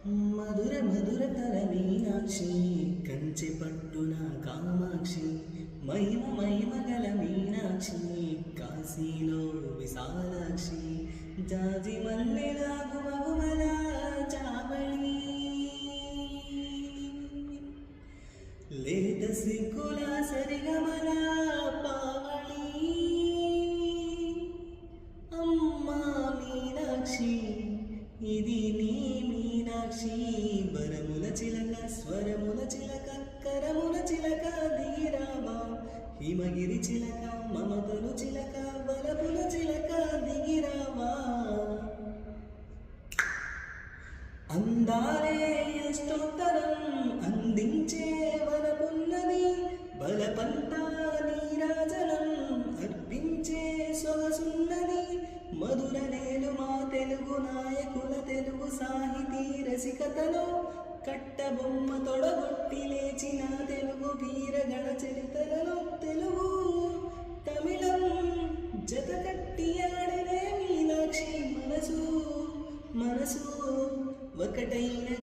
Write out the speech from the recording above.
మధుర మధురతర మీనాక్షి కంచె పట్టున కామాక్షి మహిమ మహిమగల మీనాక్షి కాశీలో విశాలాక్షి జాజి మల్లెల గుమగుమల చావళి లేత సిగ్గుల సరిగమల పావళి అమ్మా మీనాక్షి ఇది నీ మీనాక్షి వరముల చిలక స్వరముల చిలక కరముల చిలక దిగిరావా హిమగిరి చిలక మమతలు చిలక వరముల చిలక దిగిరావా అందాలే అష్టోత్తరం అందించే వరమున్నది బలపంతా నీరాజనం అర్పించే సొగసున్నది మధుర నేలు మా తెలుగు నాయకుల తెలుగు సాహితీ రసికతలో కట్టబొమ్మ తొడగొట్టి లేచిన తెలుగు వీరగణ చరిత్రలో తెలుగు తమిళం జత కట్టి ఆడనే మీనాక్షి మనసు మనసు ఒకటైన